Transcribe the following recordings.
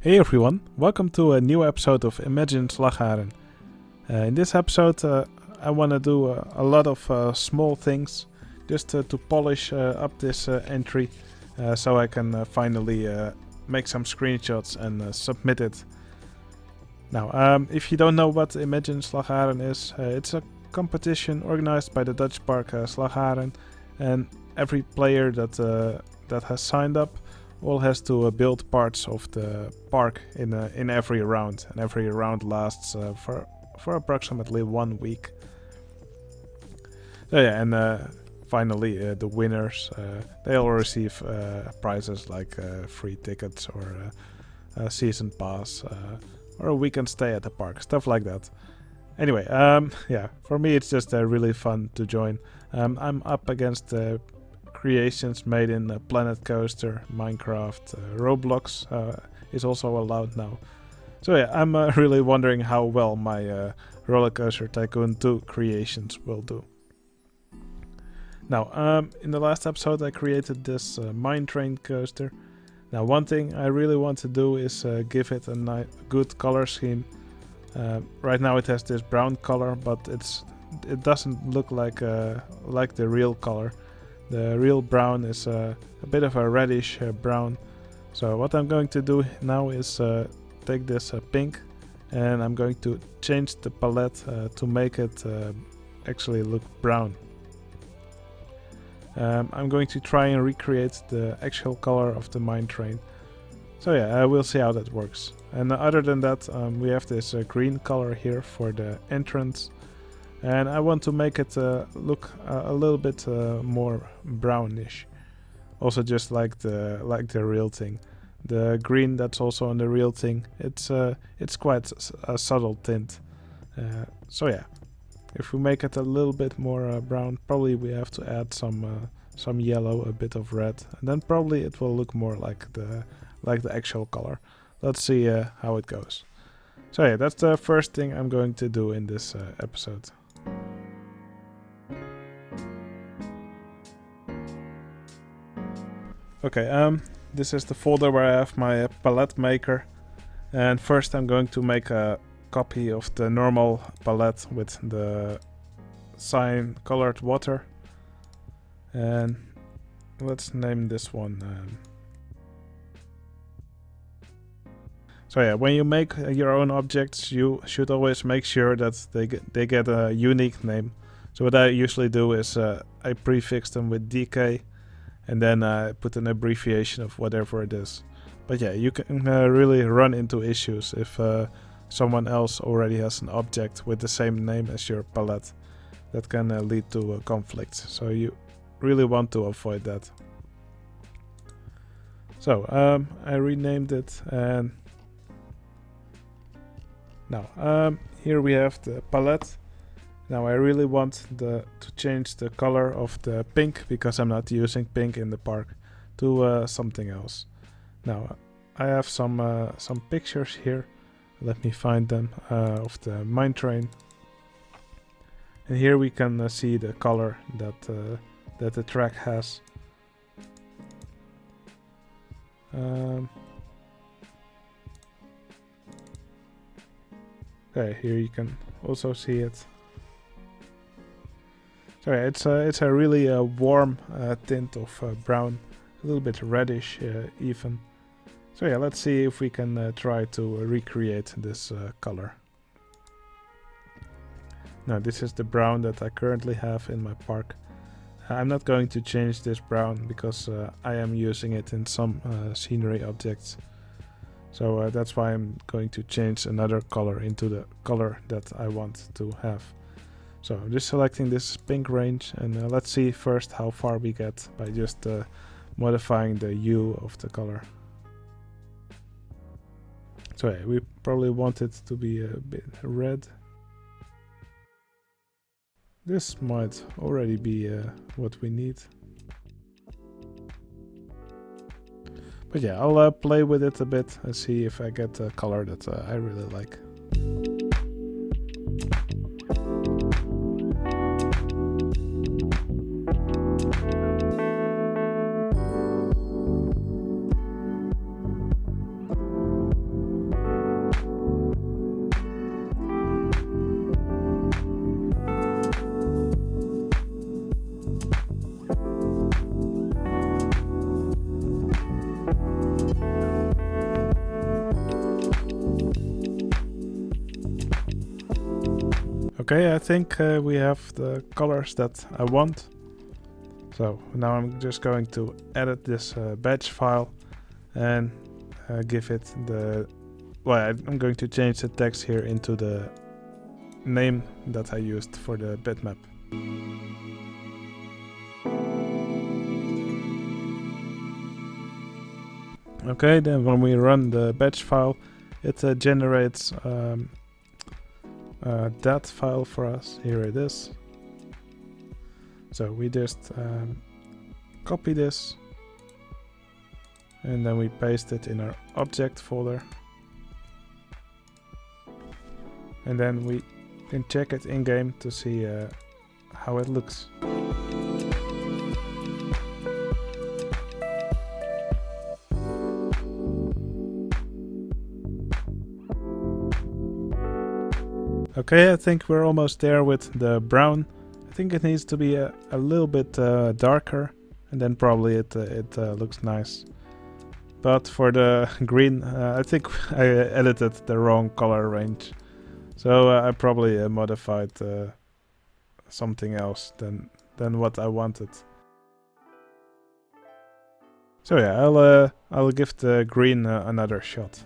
Hey everyone, welcome to a new episode of Imagine Slagharen. In this episode, I want to do a lot of small things just to polish up this entry so I can finally make some screenshots and submit it. Now, if you don't know what Imagine Slagharen is, it's a competition organized by the Dutch park Slagharen, and every player that has signed up all has to build parts of the park in every round, and every round lasts for approximately 1 week. So yeah, and finally the winners they all receive prizes like free tickets or a season pass or a weekend stay at the park, stuff like that. Anyway, yeah, for me it's just really fun to join. I'm up against creations made in Planet Coaster, Minecraft, Roblox is also allowed now. So yeah, I'm really wondering how well my Roller Coaster Tycoon 2 creations will do. Now, in the last episode I created this mine train coaster. Now, one thing I really want to do is give it a good color scheme. Right now it has this brown color, but it doesn't look like the real color. The real brown is a bit of a reddish brown. So what I'm going to do now is take this pink, and I'm going to change the palette to make it actually look brown. I'm going to try and recreate the actual color of the mine train. So yeah, we'll see how that works. And other than that, we have this green color here for the entrance. And I want to make it look a little bit more brownish, also just like the real thing. The green that's also on the real thing, it's quite a subtle tint. So yeah, if we make it a little bit more brown, probably we have to add some yellow, a bit of red, and then probably it will look more like the actual color. Let's see how it goes. So yeah, that's the first thing I'm going to do in this episode. Okay, this is the folder where I have my palette maker, and first I'm going to make a copy of the normal palette with the cyan colored water, and let's name this one. So yeah, when you make your own objects, you should always make sure that they get a unique name. So what I usually do is I prefix them with DK, and then put an abbreviation of whatever it is. But yeah, you can really run into issues if someone else already has an object with the same name as your palette. That can lead to conflicts, so you really want to avoid that. So I renamed it, and now here we have the palette. Now I really want to change the color of the pink, because I'm not using pink in the park, to something else. Now I have some pictures here. Let me find them of the mine train. And here we can see the color that the track has. Okay, here you can also see it. So yeah, it's a really warm tint of brown, a little bit reddish even. So yeah, let's see if we can try to recreate this color. Now this is the brown that I currently have in my park. I'm not going to change this brown because I am using it in some scenery objects. So that's why I'm going to change another color into the color that I want to have. So I'm just selecting this pink range, and let's see first how far we get by just modifying the hue of the color. So yeah, we probably want it to be a bit red. This might already be what we need. But yeah, I'll play with it a bit and see if I get a color that I really like. Okay, I think we have the colors that I want. So now I'm just going to edit this batch file and give it the... Well, I'm going to change the text here into the name that I used for the bitmap. Okay, then when we run the batch file, it generates that file for us. Here it is. So we just copy this and then we paste it in our object folder. And then we can check it in game to see how it looks. Okay, I think we're almost there with the brown. I think it needs to be a little bit darker, and then probably it looks nice. But for the green, I think I edited the wrong color range. So I probably modified something else than what I wanted. So yeah, I'll give the green another shot.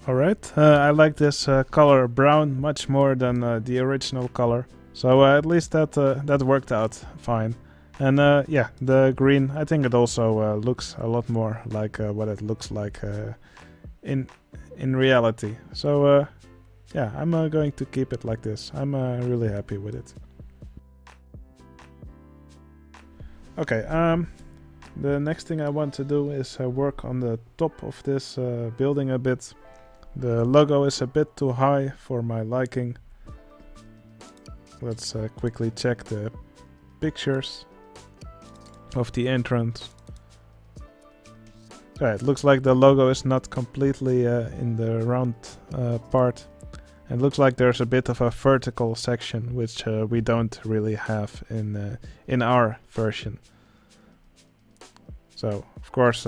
Alright, I like this color brown much more than the original color. So at least that worked out fine. And yeah, the green, I think it also looks a lot more like what it looks like in reality. So yeah, I'm going to keep it like this. I'm really happy with it. Okay, the next thing I want to do is work on the top of this building a bit. The logo is a bit too high for my liking. Let's quickly check the pictures of the entrance. Okay, it looks like the logo is not completely in the round part. It looks like there's a bit of a vertical section, which we don't really have in our version. So, of course,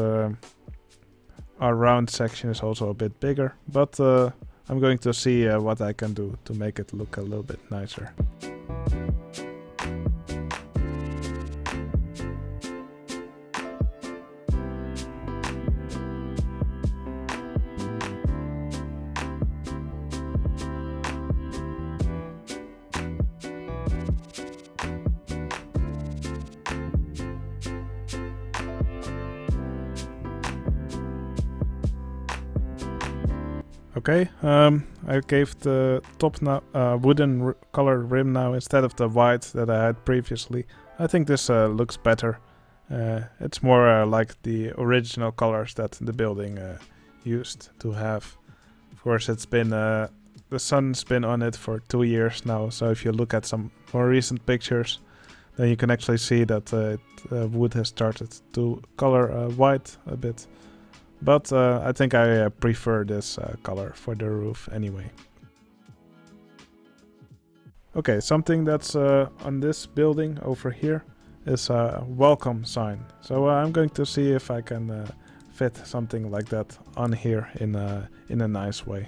our round section is also a bit bigger, but I'm going to see what I can do to make it look a little bit nicer. Okay, I gave the top wooden colored rim now instead of the white that I had previously. I think this looks better. It's more like the original colors that the building used to have. Of course, it's been the sun's been on it for 2 years now, so if you look at some more recent pictures, then you can actually see that wood has started to color white a bit. But I think I prefer this color for the roof anyway. Okay, something that's on this building over here is a welcome sign. So I'm going to see if I can fit something like that on here in a nice way.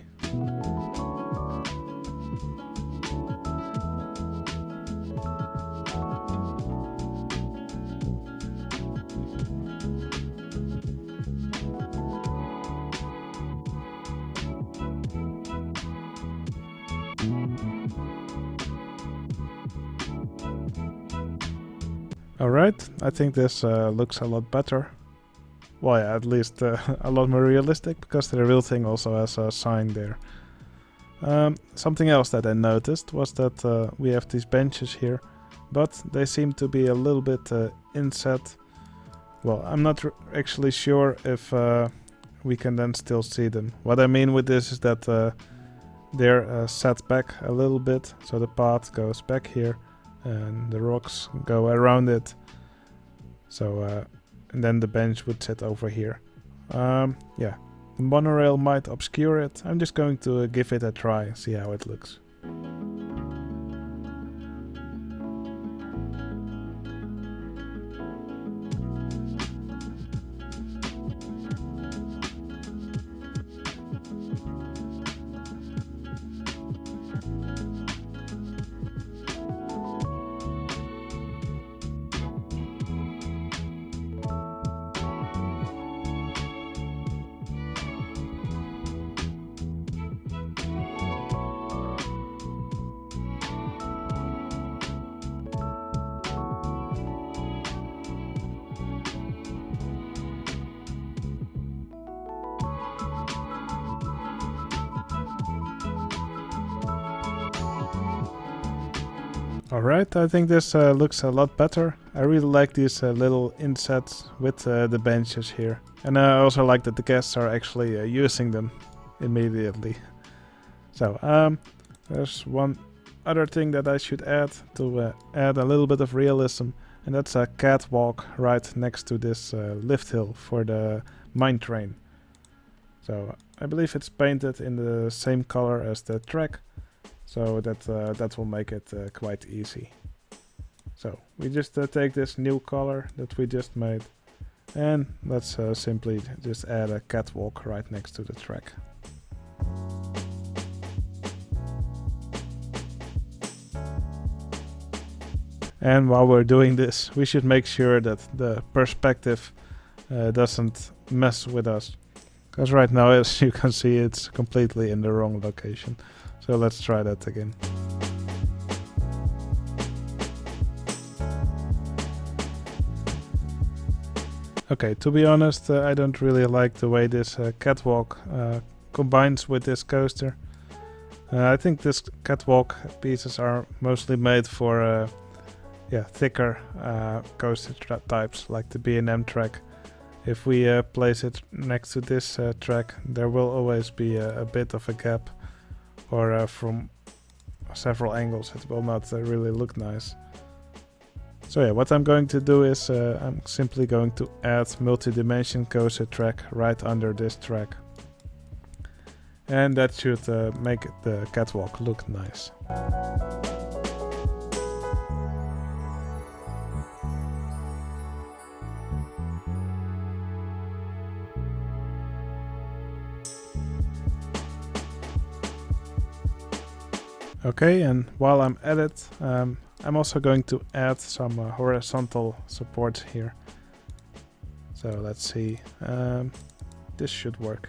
Alright, I think this looks a lot better. Well, yeah, at least a lot more realistic, because the real thing also has a sign there. Something else that I noticed was that we have these benches here, but they seem to be a little bit inset. Well, I'm not actually sure if we can then still see them. What I mean with this is that they're set back a little bit, so the path goes back here and the rocks go around it. So and then the bench would sit over here. Yeah, the monorail might obscure it. I'm just going to give it a try and see how it looks. Alright, I think this looks a lot better. I really like these little insets with the benches here. And I also like that the guests are actually using them immediately. So, there's one other thing that I should add to add a little bit of realism. And that's a catwalk right next to this lift hill for the mine train. So, I believe it's painted in the same color as the track. So that will make it quite easy. So we just take this new color that we just made and let's simply just add a catwalk right next to the track. And while we're doing this, we should make sure that the perspective doesn't mess with us. Because right now, as you can see, it's completely in the wrong location. So let's try that again. Okay, to be honest, I don't really like the way this catwalk combines with this coaster. I think this catwalk pieces are mostly made for thicker coaster types like the B&M track. If we place it next to this track, there will always be a bit of a gap. Or from several angles, it will not really look nice. So yeah, what I'm going to do is I'm simply going to add multi-dimension coaster track right under this track. And that should make the catwalk look nice. Okay, and while I'm at it, I'm also going to add some horizontal support here. So let's see, this should work.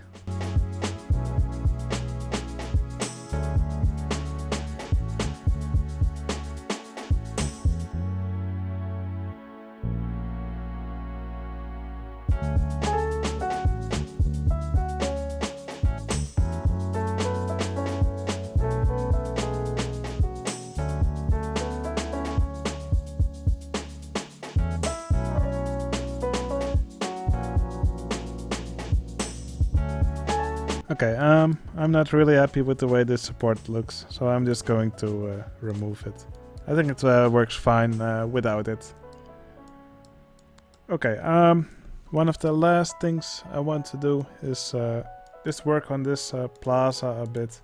Okay, I'm not really happy with the way this support looks, so I'm just going to remove it. I think it works fine without it. Okay, one of the last things I want to do is just work on this plaza a bit.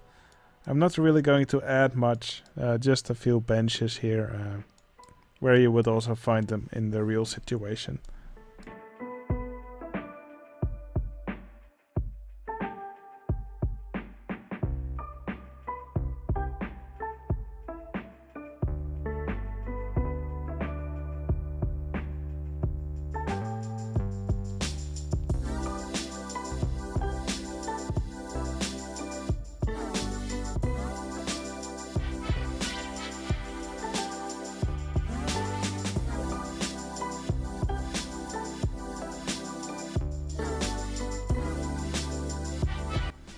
I'm not really going to add much, just a few benches here, where you would also find them in the real situation.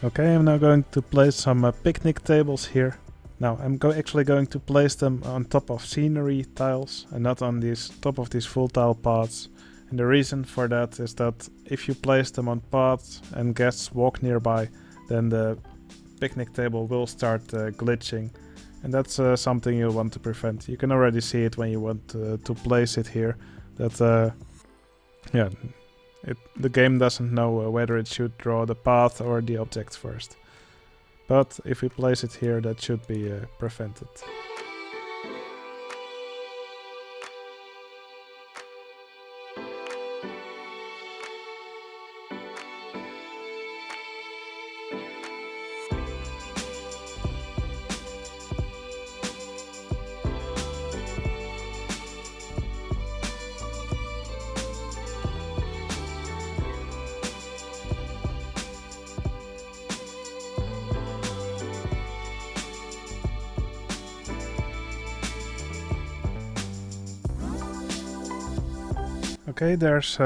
Okay, I'm now going to place some picnic tables here. Now I'm actually going to place them on top of scenery tiles and not on top of these full tile paths. And the reason for that is that if you place them on paths and guests walk nearby, then the picnic table will start glitching, and that's something you'll want to prevent. You can already see it when you want to place it here, that yeah, the game doesn't know whether it should draw the path or the object first. But if we place it here, that should be prevented. Okay, there's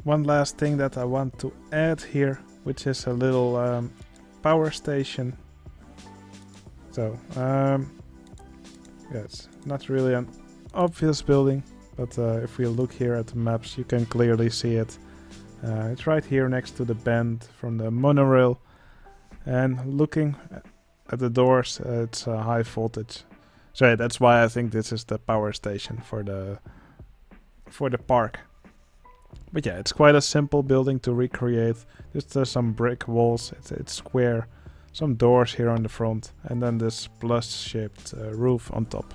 one last thing that I want to add here, which is a little power station. So, yeah, it's not really an obvious building, but if we look here at the maps, you can clearly see it. It's right here next to the bend from the monorail, and looking at the doors, it's high voltage. So yeah, that's why I think this is the power station for the park. But yeah, it's quite a simple building to recreate. Just some brick walls, it's square, some doors here on the front, and then this plus-shaped roof on top.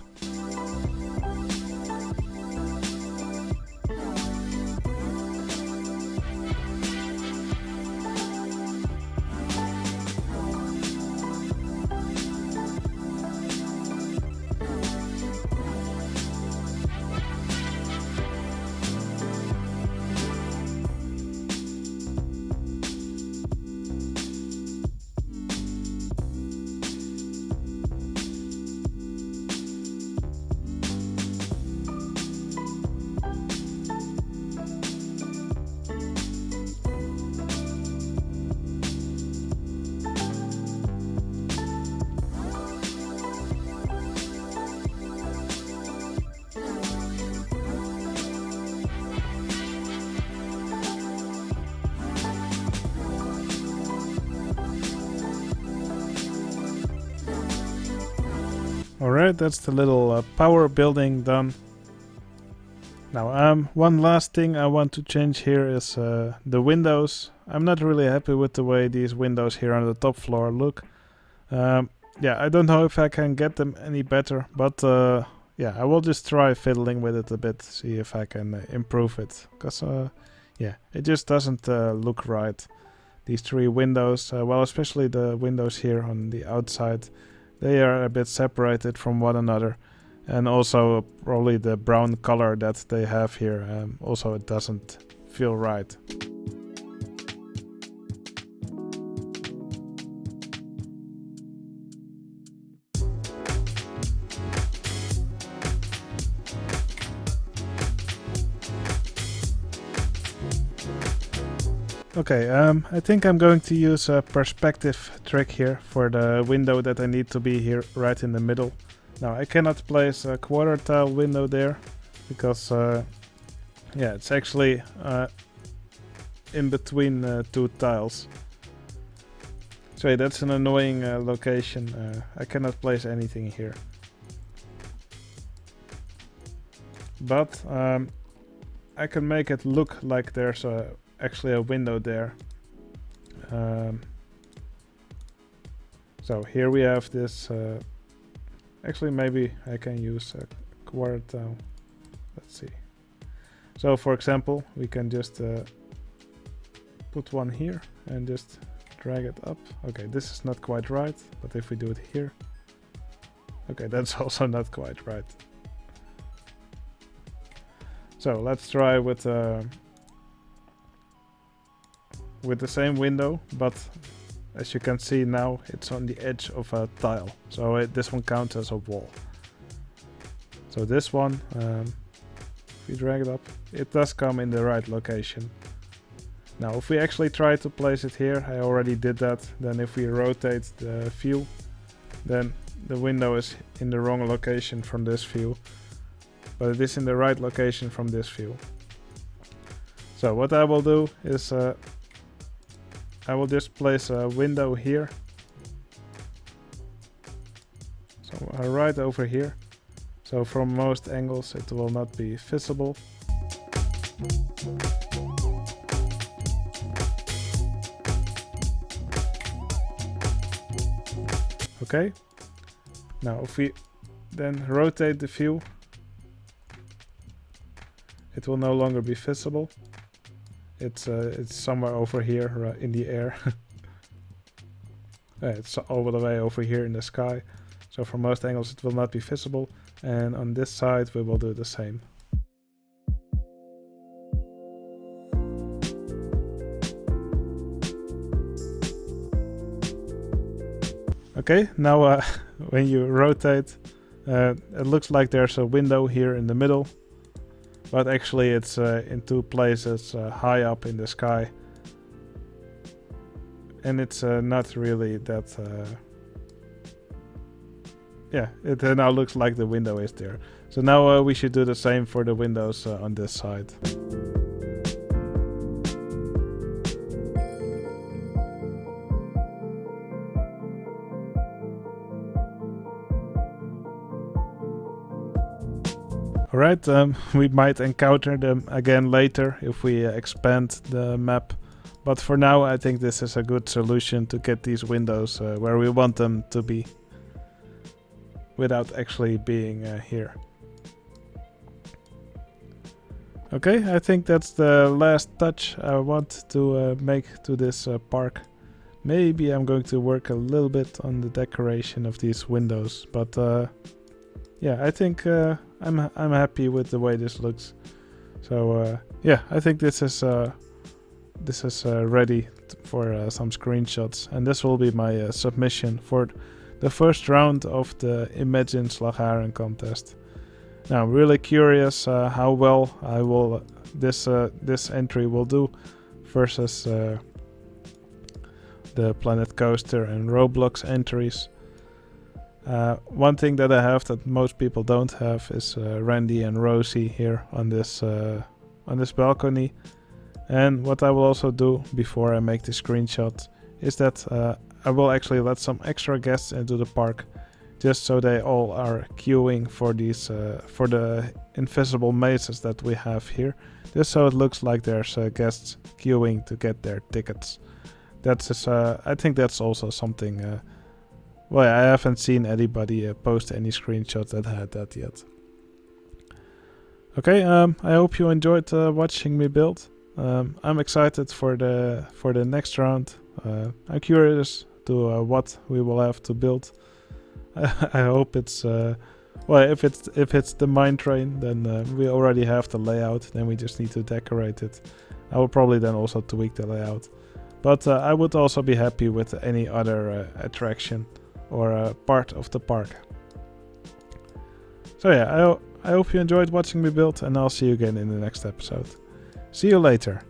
Alright, that's the little power building done. Now, one last thing I want to change here is the windows. I'm not really happy with the way these windows here on the top floor look. Yeah, I don't know if I can get them any better, but yeah, I will just try fiddling with it a bit, see if I can improve it. Because, yeah, it just doesn't look right. These three windows, well, especially the windows here on the outside, they are a bit separated from one another, and also probably the brown color that they have here, also it doesn't feel right. Okay, I think I'm going to use a perspective trick here for the window that I need to be here right in the middle. Now I cannot place a quarter tile window there because yeah, it's actually in between two tiles. So yeah, that's an annoying location. I cannot place anything here. But I can make it look like there's actually a window there. So here we have this. Actually, maybe I can use a quarter tile. Let's see. So for example, we can just put one here and just drag it up. Okay, this is not quite right, but if we do it here, okay, that's also not quite right. So let's try with the same window, but as you can see now, it's on the edge of a tile. So this one counts as a wall. So this one, if we drag it up, it does come in the right location. Now, if we actually try to place it here, I already did that. Then if we rotate the view, then the window is in the wrong location from this view, but it is in the right location from this view. So what I will do is I will just place a window here right over here. So from most angles it will not be visible. Okay. Now if we then rotate the view, it will no longer be visible. It's somewhere over here in the air. It's all the way over here in the sky. So from most angles it will not be visible. And on this side we will do the same. Okay, now when you rotate, it looks like there's a window here in the middle. But actually it's in two places high up in the sky. And it's not really that... yeah, it now looks like the window is there. So now we should do the same for the windows on this side. Alright, we might encounter them again later if we expand the map. But for now I think this is a good solution to get these windows where we want them to be. Without actually being here. Okay, I think that's the last touch I want to make to this park. Maybe I'm going to work a little bit on the decoration of these windows, but yeah, I think I'm happy with the way this looks. So yeah, I think this is ready for some screenshots, and this will be my submission for the first round of the Imagine Slagharen contest. Now I'm really curious how well this entry will do versus the Planet Coaster and Roblox entries. One thing that I have that most people don't have is Randy and Rosie here on this balcony. And what I will also do before I make the screenshot is that I will actually let some extra guests into the park, just so they all are queuing for these for the invisible mazes that we have here, just so it looks like there's guests queuing to get their tickets. That's I think that's also something. Well, I haven't seen anybody post any screenshots that had that yet. Okay, I hope you enjoyed watching me build. I'm excited for the next round. I'm curious to what we will have to build. I hope it's well, if it's the mine train, then we already have the layout. Then we just need to decorate it. I will probably then also tweak the layout. But I would also be happy with any other attraction or part of the park. So yeah, I hope you enjoyed watching me build, and I'll see you again in the next episode. See you later.